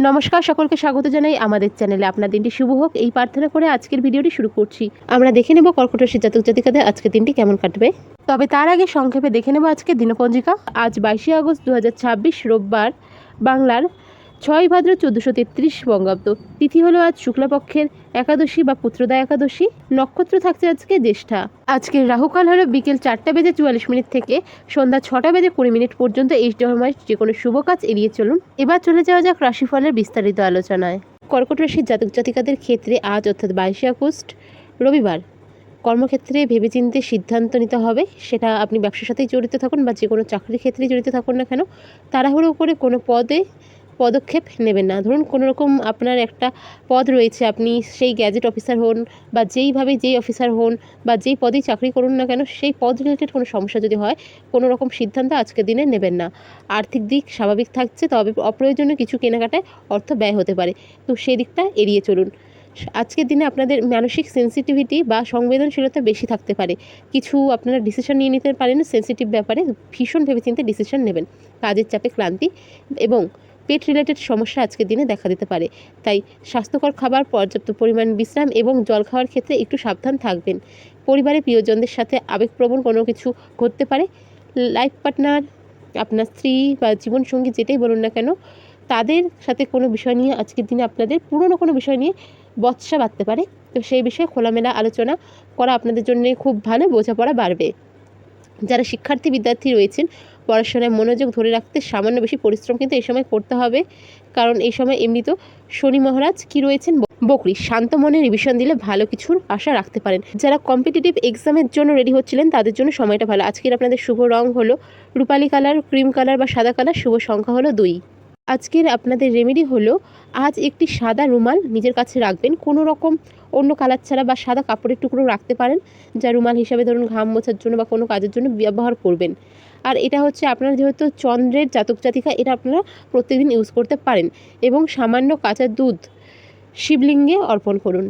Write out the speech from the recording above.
নমস্কার, সকলকে স্বাগত জানাই আমাদের চ্যানেলে। আপনার দিনটি শুভ হোক এই প্রার্থনা করে আজকের ভিডিওটি শুরু করছি। আমরা দেখে নেব কর্কট রাশির জাতক জাতিকাদের আজকের দিনটি কেমন কাটবে। তবে তার আগে সংক্ষেপে দেখে নেব আজকের দিনপঞ্জিকা। আজ 22 আগস্ট 2026 রোববার, বাংলার 6 ভাদ্র 1433 বঙ্গাব্দ। তিথি হলো আজ শুক্লাপক্ষের একাদশী বা পুত্রদা একাদশী। নক্ষত্র থাকছে আজকে জ্যেষ্ঠা। আজকের রাহুকাল হলো বিকেল 4:44 থেকে সন্ধ্যা 6:20 পর্যন্ত। এই সময় যে কোনো শুভ কাজ এড়িয়ে চলুন। এবার চলে যাওয়া যাক রাশিফলের বিস্তারিত আলোচনায়। কর্কট রাশির জাতক জাতিকাদের ক্ষেত্রে আজ অর্থাৎ 22 আগস্ট রবিবার কর্মক্ষেত্রে ভেবেচিন্তে সিদ্ধান্ত নিতে হবে। সেটা আপনি ব্যবসার সাথেই জড়িত থাকুন বা যে কোনো চাকরির ক্ষেত্রে জড়িত থাকুন না কেন, তাড়াহুড়ো করে কোনো পদক্ষেপ নেবেন না। ধরুন কোনো রকম আপনার একটা পদ রয়েছে, আপনি সেই গ্যাজেট অফিসার হন বা যেই অফিসার হন বা যেই পদেই চাকরি করুন না কেন, সেই পদ রিলেটেড কোনো সমস্যা যদি হয়, কোনো রকম সিদ্ধান্ত আজকের দিনে নেবেন না। আর্থিক দিক স্বাভাবিক থাকছে, তবে অপ্রয়োজনীয় কিছু কেনাকাটায় অর্থ ব্যয় হতে পারে, তো সেই দিকটা এড়িয়ে চলুন। আজকের দিনে আপনাদের মানসিক সেন্সিটিভিটি বা সংবেদনশীলতা বেশি থাকতে পারে। কিছু আপনারা ডিসিশন নিয়ে নিতে পারেন সেন্সিটিভ ব্যাপারে, ভীষণ ভেবেচিন্তে ডিসিশন নেবেন। কাজের চাপে ক্লান্তি এবং পেট রিলেটেড সমস্যা আজকের দিনে দেখা দিতে পারে। তাই স্বাস্থ্যকর খাবার, পর্যাপ্ত পরিমাণ বিশ্রাম এবং জল খাওয়ার ক্ষেত্রে একটু সাবধান থাকবেন। পরিবারের প্রিয়জনদের সাথে আবেগপ্রবণ কোনো কিছু ঘটতে পারে। লাইফ পার্টনার, আপনার স্ত্রী বা জীবনসঙ্গী যেটাই বলুন না কেন, তাদের সাথে কোনো বিষয় নিয়ে আজকের দিনে আপনাদের পুরনো কোনো বিষয় নিয়ে বচসা বাঁধতে পারে। তো সেই বিষয়ে খোলামেলা আলোচনা করা আপনাদের জন্য খুব ভালো, বোঝাপড়া বাড়বে। যারা শিক্ষার্থী বিদ্যার্থী রয়েছেন, পড়াশোনায় মনোযোগ ধরে রাখতে সামান্য বেশি পরিশ্রম কিন্তু এই সময় করতে হবে, কারণ এই সময় এমনিতেও শনি মহারাজ কি রয়েছেন বকরি, শান্ত মনে রিভিশন দিলে ভালো কিছুর আশা রাখতে পারেন। যারা কম্পিটিটিভ এক্সামের জন্য রেডি হচ্ছিলেন তাদের জন্য সময়টা ভালো। আজকের আপনাদের শুভ রং হলো রূপালী কালার, ক্রিম কালার বা সাদা কালার। শুভ সংখ্যা হলো 2। আজকের আপনাদের রেমেডি হলো আজ একটি সাদা রুমাল নিজের কাছে রাখবেন, কোনো রকম অন্য কালার ছাড়া, বা সাদা কাপড়ের টুকরো রাখতে পারেন, যা রুমাল হিসাবে ধরুন ঘাম মোছার জন্য বা কোনো কাজের জন্য ব্যবহার করবেন। আর এটা হচ্ছে আপনার যেহেতু চন্দ্রের জাতক জাতিকা, এটা আপনারা প্রত্যেকদিন ইউজ করতে পারেন। এবং সামান্য কাঁচা দুধ শিবলিঙ্গে অর্পণ করুন।